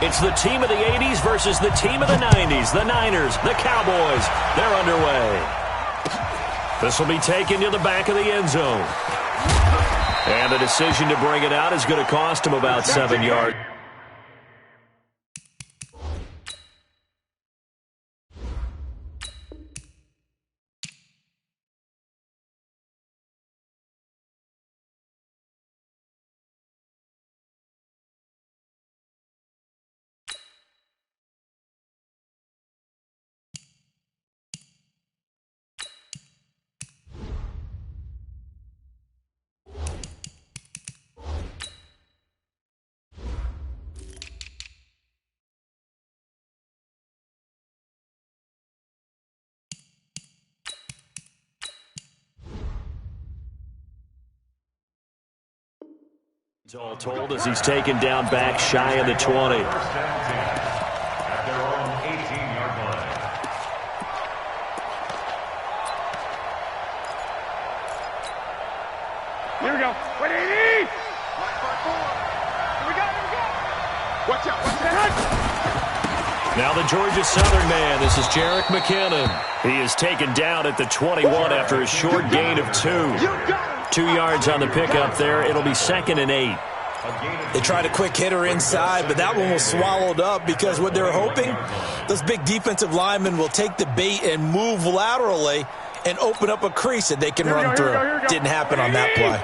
It's the team of the 80s versus the team of the 90s. The Niners, the Cowboys, they're underway. This will be taken to the back of the end zone. And the decision to bring it out is going to cost him about 7 yards. All told, as he's taken down back shy of the 20. At their own 18-yard line. Here we go. 180. Here we go. Watch out. Watch out. Now the Georgia Southern man. This is Jerick McKinnon. He is taken down at the 21 after a short gain of 2. 2 yards on the pickup there. It'll be 2nd and 8. They tried a quick hitter inside, but that one was swallowed up because what they're hoping, those big defensive linemen will take the bait and move laterally and open up a crease that they can run through. Didn't happen on that play.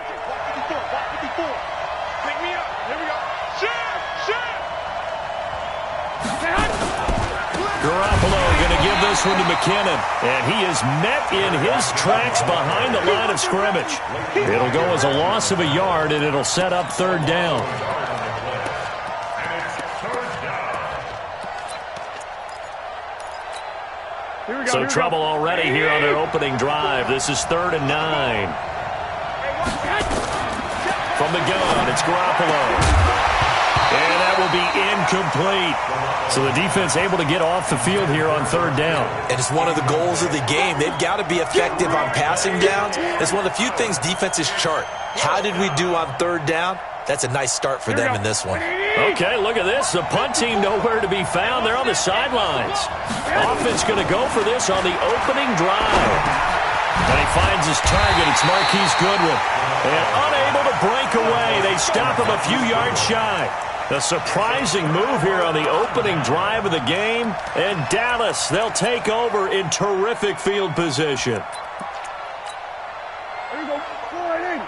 Garoppolo going to give this one to McKinnon, and he is met in his tracks behind the line of scrimmage. It'll go as a loss of a yard, and it'll set up 3rd down. So trouble already here on their opening drive. This is 3rd and 9. From the gun, it's Garoppolo. And that will be incomplete. So the defense able to get off the field here on 3rd down. And it's one of the goals of the game. They've got to be effective on passing downs. It's one of the few things defenses chart. How did we do on 3rd down? That's a nice start for them in this one. Okay, look at this. The punt team nowhere to be found. They're on the sidelines. Offense going to go for this on the opening drive. And he finds his target. It's Marquise Goodwin. And unable to break away. They stop him a few yards shy. A surprising move here on the opening drive of the game. And Dallas, they'll take over in terrific field position. Here we go. 4-8.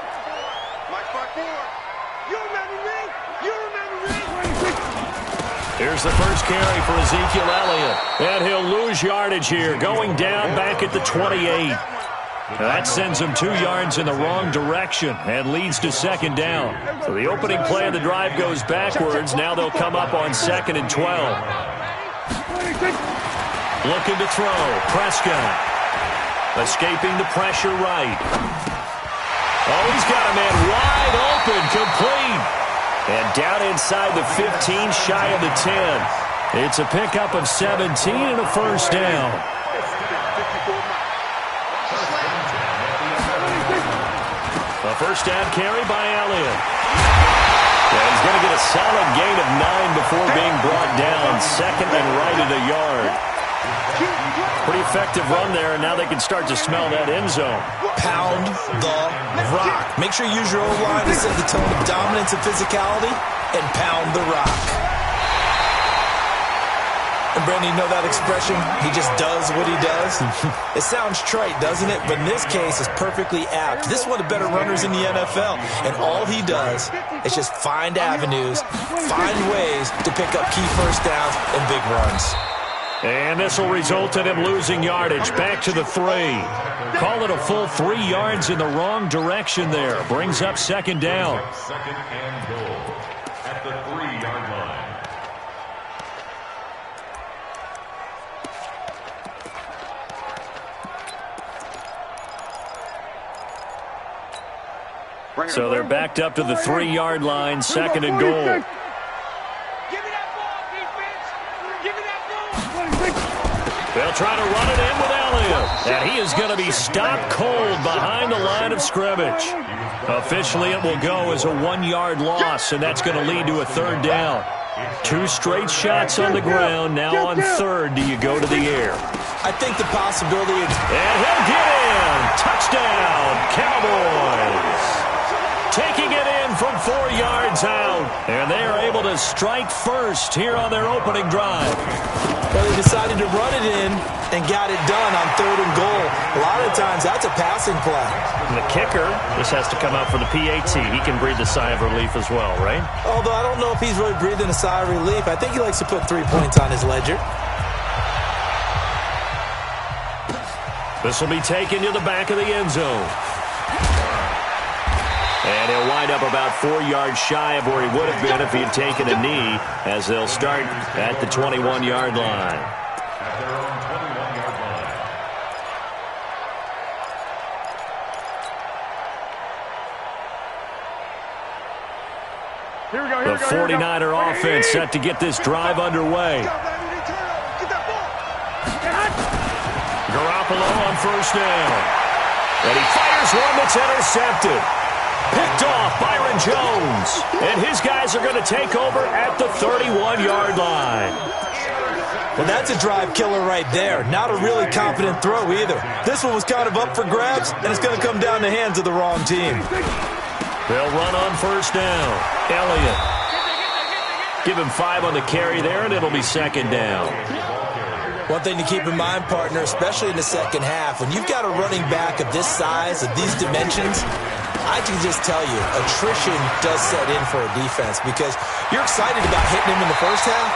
Mike 5-4. You remember me? You remember me? Here's the first carry for Ezekiel Elliott. And he'll lose yardage here, going down back at the 28. That sends him 2 yards in the wrong direction and leads to 2nd down. So the opening play of the drive goes backwards. Now they'll come up on 2nd and 12. Looking to throw. Prescott. Escaping the pressure right. Oh, he's got a man wide open. Complete. And down inside the 15, shy of the 10. It's a pickup of 17 and a 1st down. A 1st down carry by Elliott. Yeah, he's going to get a solid gain of 9 before being brought down. 2nd and right at a yard. Pretty effective run there, and now they can start to smell that end zone. Pound the rock. Make sure you use your O-line to set the tone of dominance and physicality, and pound the rock. And Brandon, you know that expression? He just does what he does. It sounds trite, doesn't it? But in this case, it's perfectly apt. This is one of the better runners in the NFL. And all he does is just find avenues, find ways to pick up key 1st downs and big runs. And this will result in him losing yardage. Back to the 3. Call it a full 3 yards in the wrong direction there. Brings up 2nd down. 2nd and goal at the 3-yard line. So they're backed up to the 3-yard line, 2nd and goal. Give me that ball, defense. Give me that ball. They'll try to run it in with Elliott. And he is going to be stopped cold behind the line of scrimmage. Officially, it will go as a 1-yard loss, and that's going to lead to a 3rd down. 2 straight shots on the ground. Now on 3rd, do you go to the air? I think the possibility is... And he'll get in. Touchdown, Cowboys. Taking it in from 4 yards out. And they are able to strike first here on their opening drive. Well, they decided to run it in and got it done on 3rd and goal. A lot of times, that's a passing play. And the kicker, this has to come out for the PAT. He can breathe a sigh of relief as well, right? Although I don't know if he's really breathing a sigh of relief. I think he likes to put 3 points on his ledger. This will be taken to the back of the end zone. And he'll wind up about 4 yards shy of where he would have been if he had taken a knee, as they'll start at the 21-yard line. At their own 21-yard line. Here we go, here The we go. 49er offense set to get this drive underway. Garoppolo on 1st down. And he fires one that's intercepted. Picked off Byron Jones. And his guys are going to take over at the 31-yard line. Well, that's a drive killer right there. Not a really confident throw either. This one was kind of up for grabs, and it's going to come down the hands of the wrong team. They'll run on 1st down. Elliott. Give him 5 on the carry there, and it'll be 2nd down. One thing to keep in mind, partner, especially in the second half, when you've got a running back of this size, of these dimensions, I can just tell you, attrition does set in for a defense because you're excited about hitting him in the first half.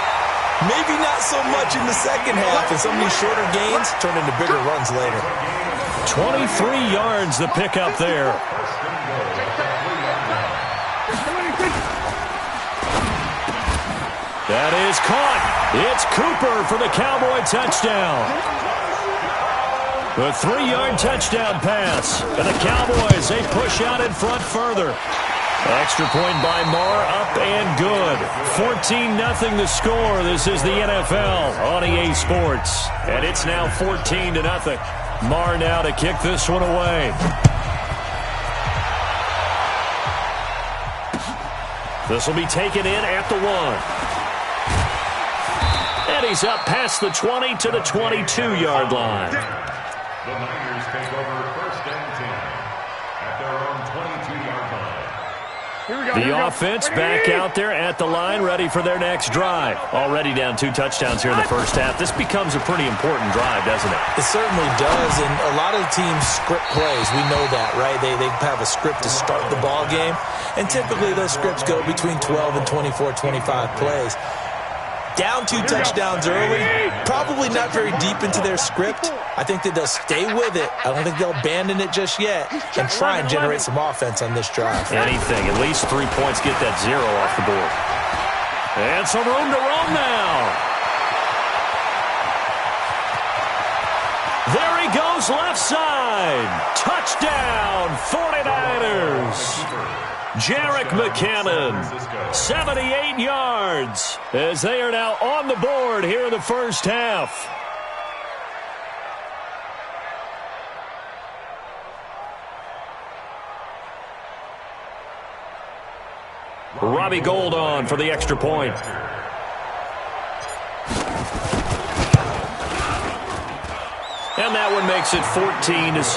Maybe not so much in the second half, and some of these shorter gains turn into bigger runs later. 23 yards the pickup there. That is caught. It's Cooper for the Cowboy touchdown. The 3-yard touchdown pass. And the Cowboys, they push out in front further. Extra point by Marr, up and good. 14-0 the score. This is the NFL on EA Sports. And it's now 14-0. Marr now to kick this one away. This will be taken in at the 1. And he's up past the 20 to the 22-yard line. The Niners take over 1st and 10 at their own 22-yard line. The offense back out there at the line, ready for their next drive. Already down 2 touchdowns here in the first half. This becomes a pretty important drive, doesn't it? It certainly does, and a lot of teams script plays. We know that, right? They have a script to start the ball game, and typically those scripts go between 12 and 24, 25 plays. Down 2 touchdowns early, probably not very deep into their script. I think that they'll stay with it. I don't think they'll abandon it just yet and try and generate some offense on this drive. Anything, at least 3 points, get that 0 off the board. And some room to roam now. There he goes, left side. Touchdown, 49ers. Jerick McKinnon, 78 yards, as they are now on the board here in the first half. Robbie Gould on for the extra point. And that one makes it 14-7. Makes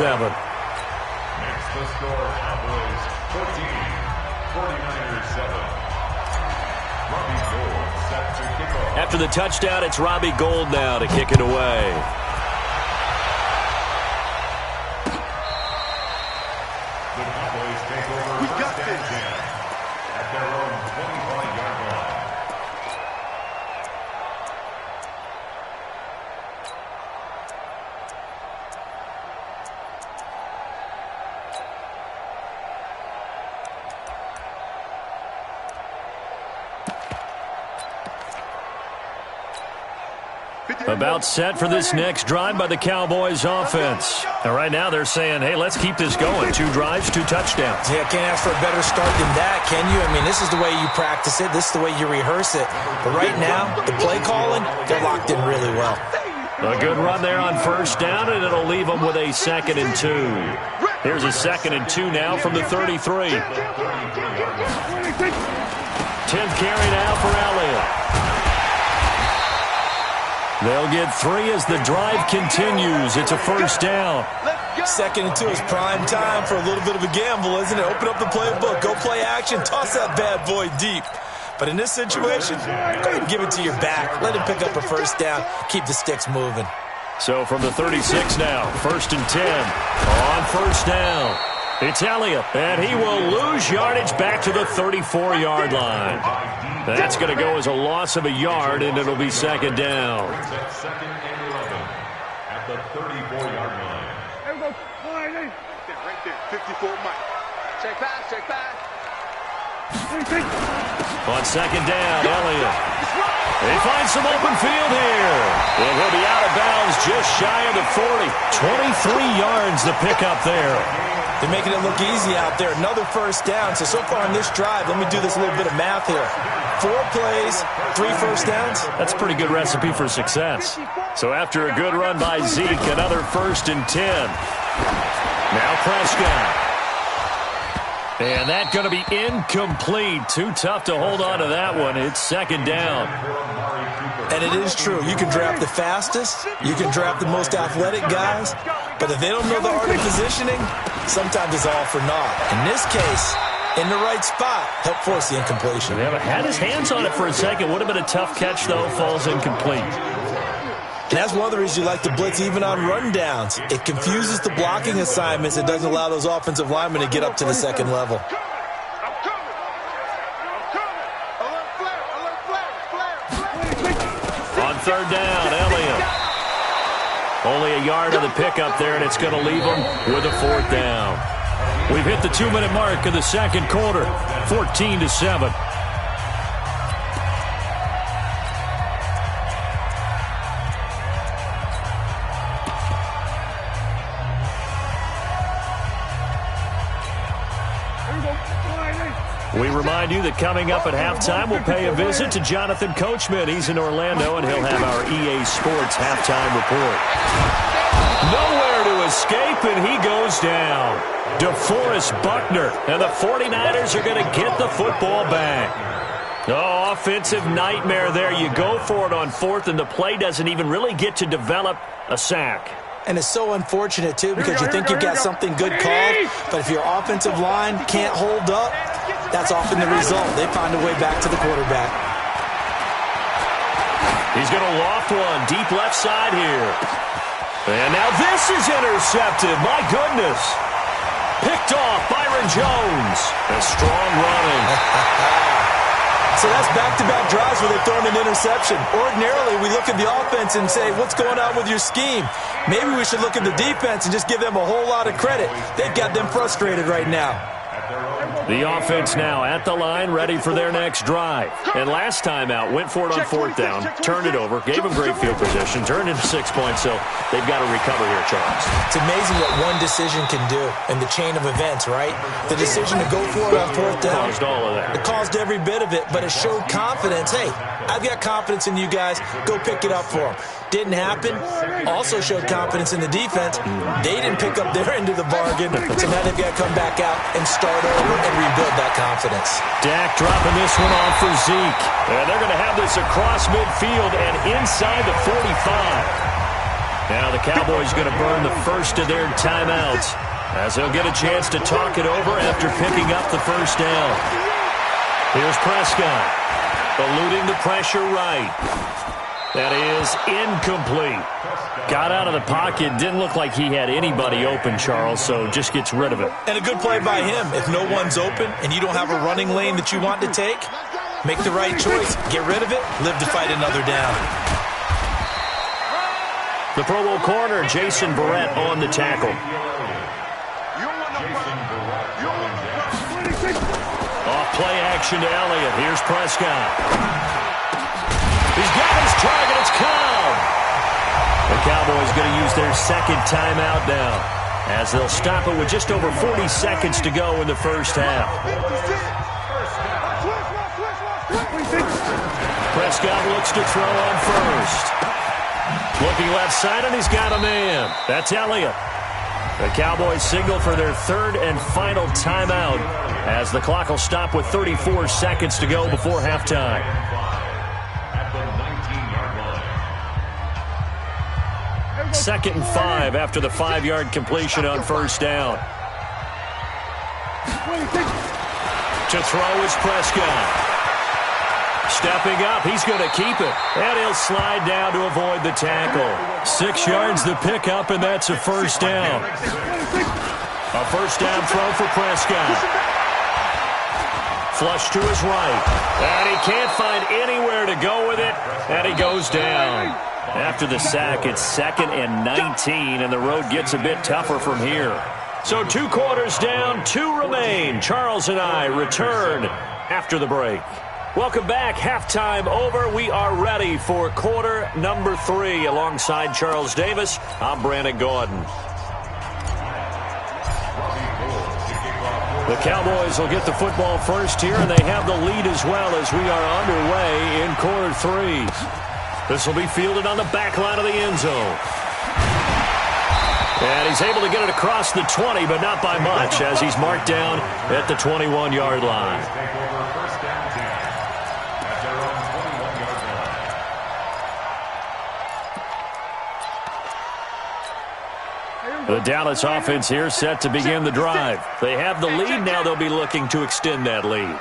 the score Cowboys 14. 49ers 7. Robbie Gould set to kick off. After the touchdown, it's Robbie Gould now to kick it away. The Cowboys take over 1st and 10 at their own 25-yard line. About set for this next drive by the Cowboys offense. And right now they're saying, hey, let's keep this going. 2 drives, 2 touchdowns. Yeah, can't ask for a better start than that, can you? I mean, this is the way you practice it. This is the way you rehearse it. But right now, the play calling, they're locked in really well. A good run there on 1st down, and it'll leave them with a 2nd and 2. Here's a 2nd and 2 now from the 33. 10th carry now for Elliott. They'll get 3 as the drive continues. It's a first down. Second and 2 is prime time for a little bit of a gamble, isn't it? Open up the playbook, go play action, toss that bad boy deep. But in this situation, go ahead and give it to your back. Let him pick up a first down. Keep the sticks moving. So from the 36 now, 1st and 10. On first down, it's Elliott, and he will lose yardage back to the 34-yard line. That's going to go as a loss of a yard, and it'll be second down. Second and 11 at the 34-yard line. There we go. Right there. 54 Mike. Check back. On second down, Elliott. He finds some open field here. And he'll be out of bounds just shy of the 40. 23 yards the pickup there. They're making it look easy out there. Another first down. So far in this drive, let me do this little bit of math here. 4 plays, 3 first downs. That's a pretty good recipe for success. So after a good run by Zeke, another 1st and 10. Now Prescott. And that's going to be incomplete. Too tough to hold on to that one. It's second down. And it is true. You can draft the fastest. You can draft the most athletic guys. But if they don't know the art of positioning, sometimes it's all for naught. In this case, in the right spot, help force the incompletion. They had his hands on it for a second. Would have been a tough catch, though. Falls incomplete. And that's one of the reasons you like to blitz even on rundowns. It confuses the blocking assignments. It doesn't allow those offensive linemen to get up to the second level. On third down, Elliott. Only a yard of the pickup there, and it's going to leave him with a 4th down. We've hit the 2-minute mark of the second quarter, 14-7. We remind you that coming up at halftime, we'll pay a visit to Jonathan Coachman. He's in Orlando, and he'll have our EA Sports halftime report. Nowhere to escape, and he goes down. DeForest Buckner, and the 49ers are going to get the football back. Oh, offensive nightmare there. You go for it on 4th, and the play doesn't even really get to develop a sack. And it's so unfortunate, too, because you think you've got something good called, but if your offensive line can't hold up, that's often the result. They find a way back to the quarterback. He's going to loft one deep left side here. And now this is intercepted. My goodness. Picked off Byron Jones. A strong running. So that's back-to-back drives where they've thrown an interception. Ordinarily, we look at the offense and say, what's going on with your scheme? Maybe we should look at the defense and just give them a whole lot of credit. They've got them frustrated right now. The offense now at the line, ready for their next drive. And last time out, went for it on 4th down, turned it over, gave them great field position, turned into 6 points, so they've got to recover here, Charles. It's amazing what one decision can do in the chain of events, right? The decision to go for it on 4th down. Caused all of that. It caused every bit of it, but it showed confidence. Hey, I've got confidence in you guys. Go pick it up for them. Didn't happen. Also showed confidence in the defense. They didn't pick up their end of the bargain, so now they've got to come back out and start over and rebuild that confidence. Dak dropping this one off for Zeke. And they're going to have this across midfield and inside the 45. Now the Cowboys going to burn the first of their timeouts as they'll get a chance to talk it over after picking up the first down. Here's Prescott, eluding the pressure right. That is incomplete. Got out of the pocket. Didn't look like he had anybody open, Charles, so just gets rid of it. And a good play by him. If no one's open and you don't have a running lane that you want to take, make the right choice. Get rid of it. Live to fight another down. The Pro Bowl corner, Jason Barrett, on the tackle. Off play action to Elliott. Here's Prescott. He's got his target. It's Cobb. The Cowboys going to use their second timeout now as they'll stop it with just over 40 seconds to go in the first half. Prescott looks to throw on first. Looking left side, and he's got a man. That's Elliott. The Cowboys signal for their third and final timeout as the clock will stop with 34 seconds to go before halftime. 2nd and 5 after the 5-yard completion on first down. To throw is Prescott. Stepping up, he's going to keep it. And he'll slide down to avoid the tackle. 6 yards the pickup, and that's a first down. A first down throw for Prescott. Flush to his right. And he can't find anywhere to go with it. And he goes down. After the sack, it's 2nd and 19, and the road gets a bit tougher from here. So 2 quarters down, 2 remain. Charles and I return after the break. Welcome back. Halftime over. We are ready for quarter number 3. Alongside Charles Davis, I'm Brandon Gordon. The Cowboys will get the football first here, and they have the lead as well as we are underway in quarter 3. This will be fielded on the back line of the end zone. And he's able to get it across the 20, but not by much, as he's marked down at the 21-yard line. The Dallas offense here set to begin the drive. They have the lead. Now they'll be looking to extend that lead.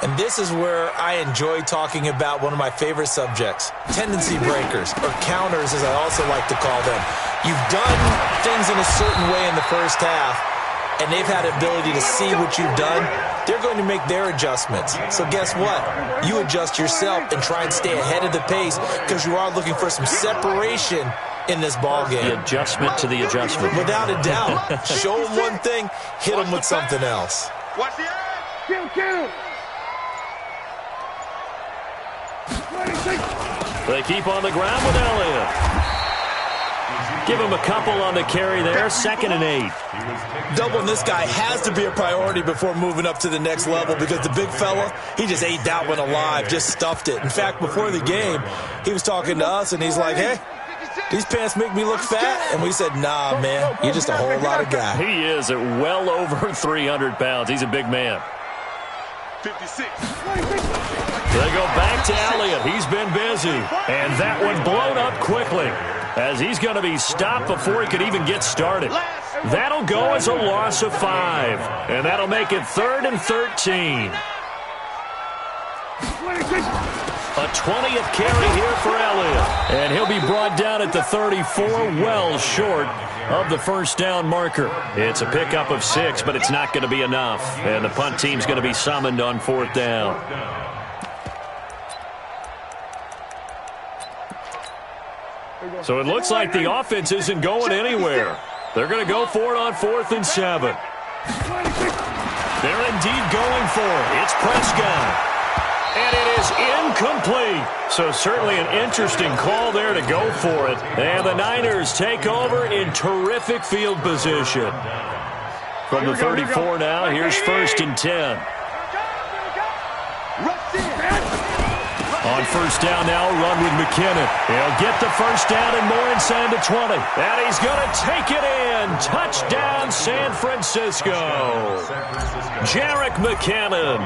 And this is where I enjoy talking about one of my favorite subjects, tendency breakers, or counters as I also like to call them. You've done things in a certain way in the first half, and they've had the ability to see what you've done. They're going to make their adjustments. So guess what? You adjust yourself and try and stay ahead of the pace because you are looking for some separation in this ball game. The adjustment to the adjustment. Without a doubt. Show them one thing, hit them with something else. Watch the eye. Kill. They keep on the ground with Elliott. Give him a couple on the carry there. 2nd and 8. Doubling this guy has to be a priority before moving up to the next level because the big fella, he just ate that one alive, just stuffed it. In fact, before the game, he was talking to us, and he's like, hey, these pants make me look fat. And we said, nah, man, you're just a whole lot of guy. He is at well over 300 pounds. He's a big man. 56. They go back to Elliott. He's been busy. And that one blown up quickly as he's going to be stopped before he could even get started. That'll go as a loss of 5. And that'll make it 3rd and 13. A 20th carry here for Elliott. And he'll be brought down at the 34, well short of the first down marker. It's a pickup of 6, but it's not going to be enough. And the punt team's going to be summoned on 4th down. So it looks like the offense isn't going anywhere. They're going to go for it on 4th and 7. They're indeed going for it. It's Prescott. And it is incomplete. So certainly an interesting call there to go for it. And the Niners take over in terrific field position. From the 34 now, here's 1st and 10. On 1st down now, a run with McKinnon. He'll get the first down and more inside the 20. And he's going to take it in. Touchdown, San Francisco. Jerick McKinnon,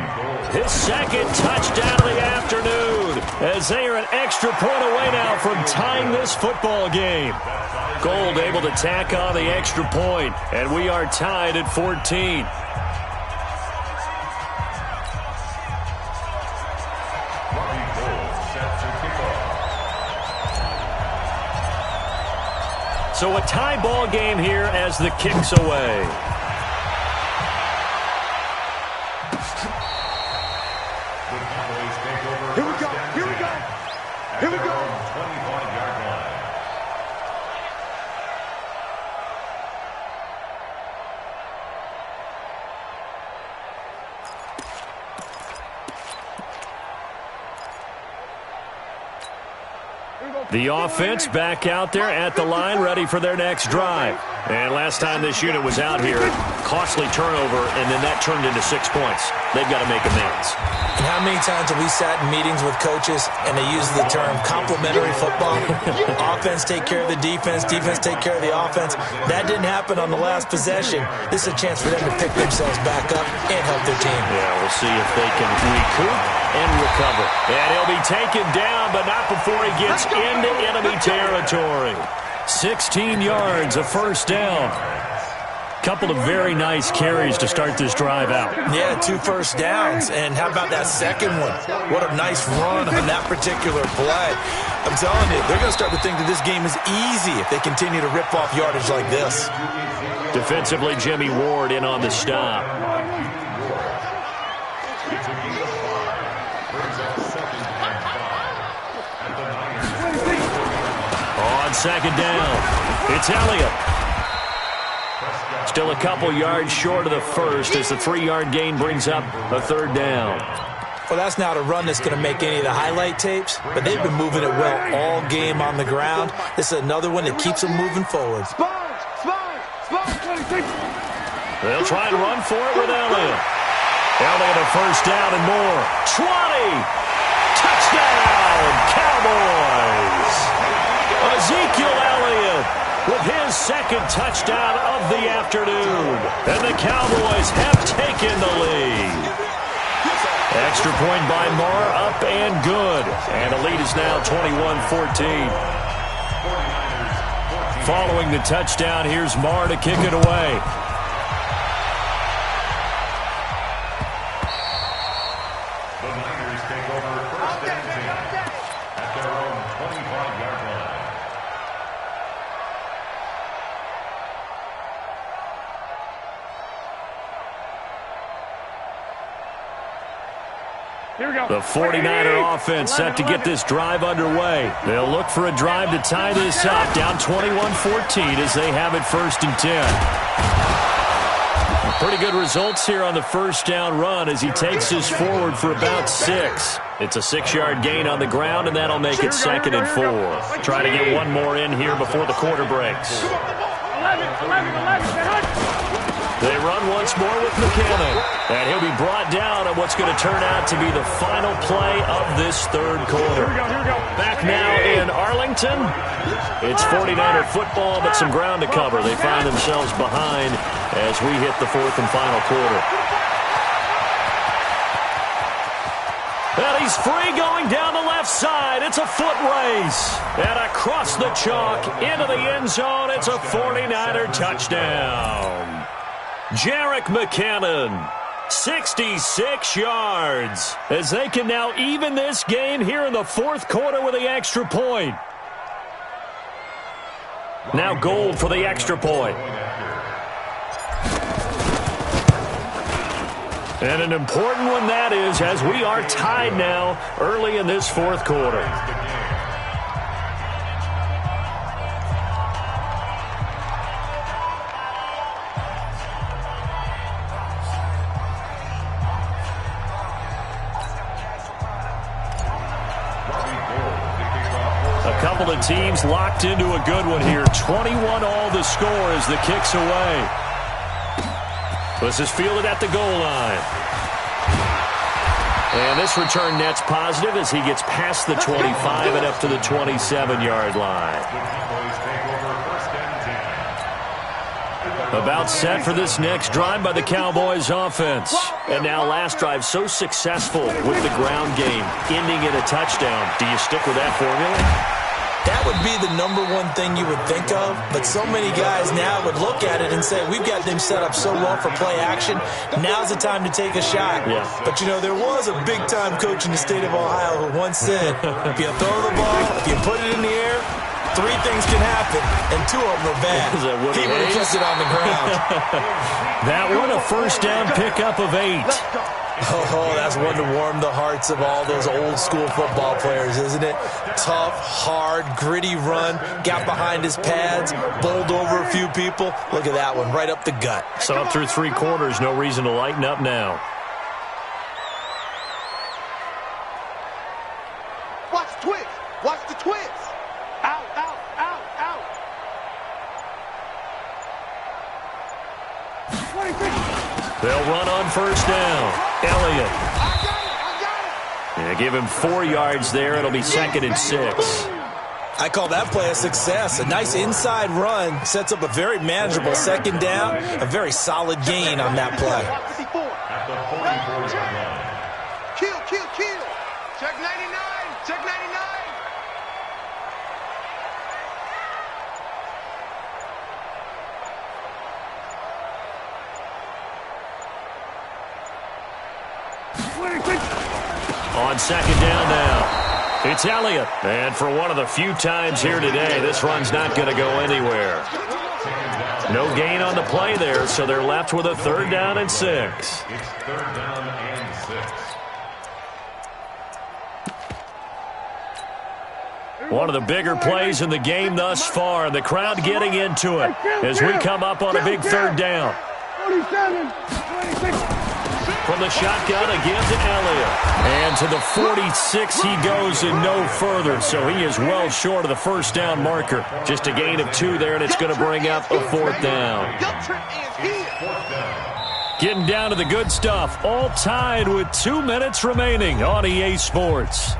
his 2nd touchdown of the afternoon, as they are an extra point away now from tying this football game. Gold able to tack on the extra point, and we are tied at 14. So a tie ball game here as the kick's away. Here we go. 25-yard line. The offense back out there at the line, ready for their next drive. And last time this unit was out here, costly turnover, and then that turned into 6 points. They've got to make amends. And how many times have we sat in meetings with coaches and they use the term complementary football? Offense take care of the defense, defense take care of the offense. That didn't happen on the last possession. This is a chance for them to pick themselves back up and help their team. Yeah, we'll see if they can recoup and recover. And he'll be taken down, but not before he gets into enemy territory. 16 yards, a first down. Couple of very nice carries to start this drive out. Yeah, 2 first downs. And how about that second one? What a nice run on that particular play. I'm telling you, they're going to start to think that this game is easy if they continue to rip off yardage like this. Defensively, Jimmy Ward in on the stop. On second down, it's Elliott. Still a couple yards short of the first as the 3-yard gain brings up a third down. Well, that's not a run that's going to make any of the highlight tapes, but they've been moving it well all game on the ground. This is another one that keeps them moving forward. They'll try and run for it with Elliott. Elliott a first down and more. 20! Touchdown, Cowboys! Ezekiel Elliott with his second touchdown of the afternoon. And the Cowboys have taken the lead. Extra point by Marr, up and good. And the lead is now 21-14. Following the touchdown, here's Marr to kick it away. The Niners take over first and 10 at their own 25-yard line. Here we go. The 49er offense set to get this drive underway. They'll look for a drive to tie this up, down 21-14 as they have it first and 10. Pretty good results here on the first down run as he takes this forward for about 6. It's a 6-yard gain on the ground, and that'll make it second and 4. Try to get one more in here before the quarter breaks. They run once more with McKinnon, and he'll be brought down at what's going to turn out to be the final play of this third quarter. Back now in Arlington. It's 49er football, but some ground to cover. They find themselves behind as we hit the fourth and final quarter. And he's free going down the left side. It's a foot race. And across the chalk into the end zone, it's a 49er touchdown. Jerick McKinnon, 66 yards, as they can now even this game here in the fourth quarter with the extra point. Now Gold for the extra point. And an important one that is, as we are tied now early in this fourth quarter. A couple of teams locked into a good one here. 21 all the score as the kick's away. This is fielded at the goal line. And this return net's positive as he gets past the 25 and up to the 27-yard line. About set for this next drive by the Cowboys offense. And now last drive so successful with the ground game, ending in a touchdown. Do you stick with that formula? That would be the number one thing you would think of, but so many guys now would look at it and say, we've got them set up so well for play action, now's the time to take a shot. Yeah. But, you know, there was a big-time coach in the state of Ohio who once said, if you throw the ball, if you put it in the air, 3 things can happen, and 2 of them are bad. He would have kept it on the ground. That one a first down pickup of 8. Oh, that's one to warm the hearts of all those old-school football players, isn't it? Tough, hard, gritty run, got behind his pads, bowled over a few people. Look at that one, right up the gut. So up through 3 quarters, no reason to lighten up now. Watch the twist. Watch the twist. Out, out, out, out. 26. They'll run on first down. Elliott. Yeah, give him 4 yards there. It'll be second and 6. I call that play a success. A nice inside run sets up a very manageable second down. A very solid gain on that play. At the 44-yard line. Kill, kill, kill. Check 99. Check 99. On second down now. It's Elliott. And for one of the few times here today, this run's not going to go anywhere. No gain on the play there, so they're left with a 3rd down and 6. It's 3rd down and 6. One of the bigger plays in the game thus far. The crowd getting into it as we come up on a big 3rd down. 47, 26. From the shotgun again to Elliott. And to the 46 he goes and no further. So he is well short of the 1st down marker. Just a gain of 2 there, and it's going to bring up a 4th down. Getting down to the good stuff. All tied with 2 minutes remaining on EA Sports.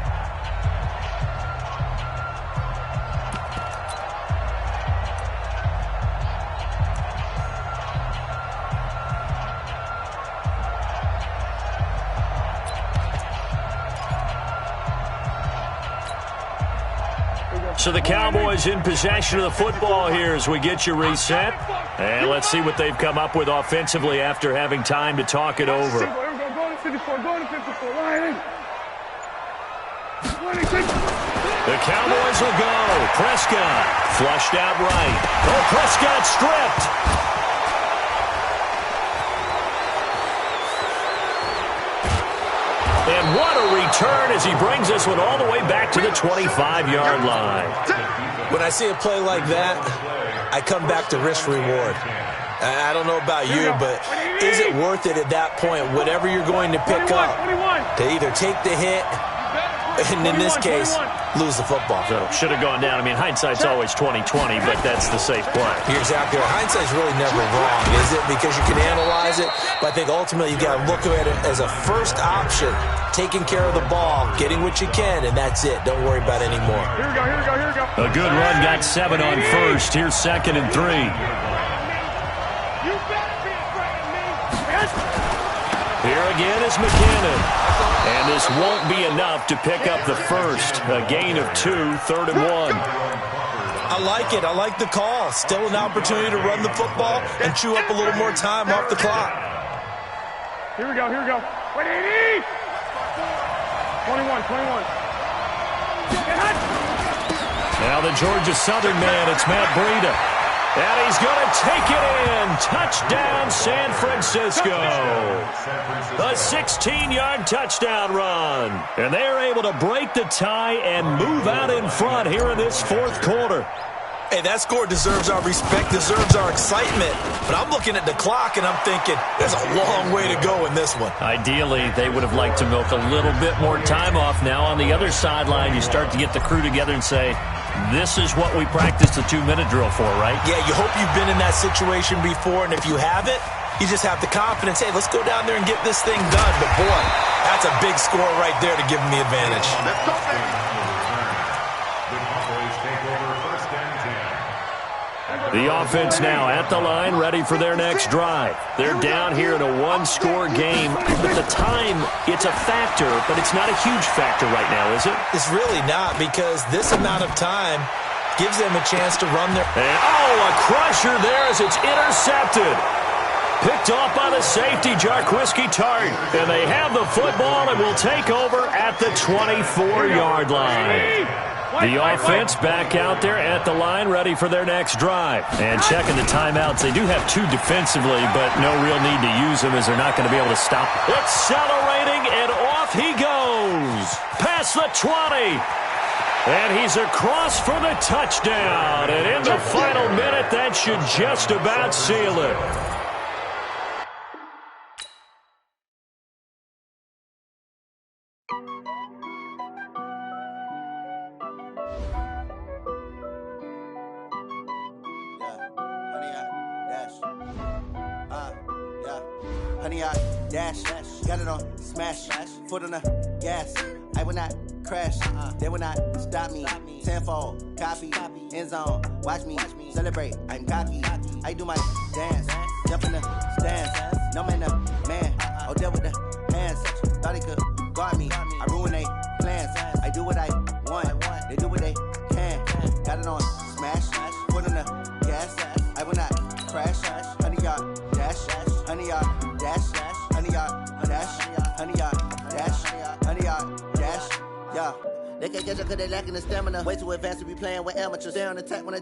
So the Cowboys in possession of the football here as we get you reset. And let's see what they've come up with offensively after having time to talk it over. Go to 54, go to 54, line in. 26. The Cowboys will go. Prescott flushed out right. Oh, Prescott stripped. And what a return as he brings this one all the way back to the 25-yard line. When I see a play like that, I come back to risk reward. I don't know about you, but is it worth it at that point, whatever you're going to pick up, to either take the hit, and in this case, lose the football? So should have gone down. I mean, hindsight's always 20/20, but that's the safe play. You're exactly right. Hindsight's really never wrong, is it? Because you can analyze it, but I think ultimately you got to look at it as a first option, taking care of the ball, getting what you can, and that's it. Don't worry about any more. Here we go, here we go, here we go. A good run, got 7 on first. Here's 2nd and 3. You better be afraid of me. Here again is McKinnon. And this won't be enough to pick up the first. A gain of 2, 3rd and 1. I like it. I like the call. Still an opportunity to run the football and chew up a little more time off the clock. Here we go, here we go. 180. 21, 21. Now the Georgia Southern man, it's Matt Breida. And he's going to take it in. Touchdown, San Francisco. A 16-yard touchdown run. And they're able to break the tie and move out in front here in this 4th quarter. Hey, that score deserves our respect, deserves our excitement. But I'm looking at the clock, and I'm thinking there's a long way to go in this one. Ideally, they would have liked to milk a little bit more time off. Now on the other sideline, you start to get the crew together and say, this is what we practiced the 2-minute drill for, right? Yeah, you hope you've been in that situation before, and if you haven't, you just have the confidence, hey, let's go down there and get this thing done. But, boy, that's a big score right there to give them the advantage. Let's go, baby. The Cowboys take over 1st and 10. The offense now at the line, ready for their next drive. They're down here in a 1-score game, but the time, it's a factor, but it's not a huge factor right now, is it? It's really not, because this amount of time gives them a chance to run their... And, oh, a crusher there as it's intercepted. Picked off by the safety, Jarquiski Tart. And they have the football and will take over at the 24-yard line. The offense back out there at the line, ready for their next drive. And checking the timeouts. They do have 2 defensively, but no real need to use them as they're not going to be able to stop. Accelerating, and off he goes. Past the 20. And he's across for the touchdown. And in the final minute, that should just about seal it. Honey, I dash, got it on smash, foot on the gas. I will not crash, they will not stop me. Tenfold, copy, end zone, watch me celebrate. I'm cocky, I do my dance, jump in the stands. No man, the man, oh, deal with the hands. Thought he could guard me, I ruin they plans. I do what I want, they do what they can. Got it on smash, foot on the gas. I will not crash, honey, y'all dash, honey, y'all dash, honey, y'all dash, honey, y'all Yeah. They can't catch up because they lacking the stamina. Way too advanced to be playing with amateurs. Stay on attack when they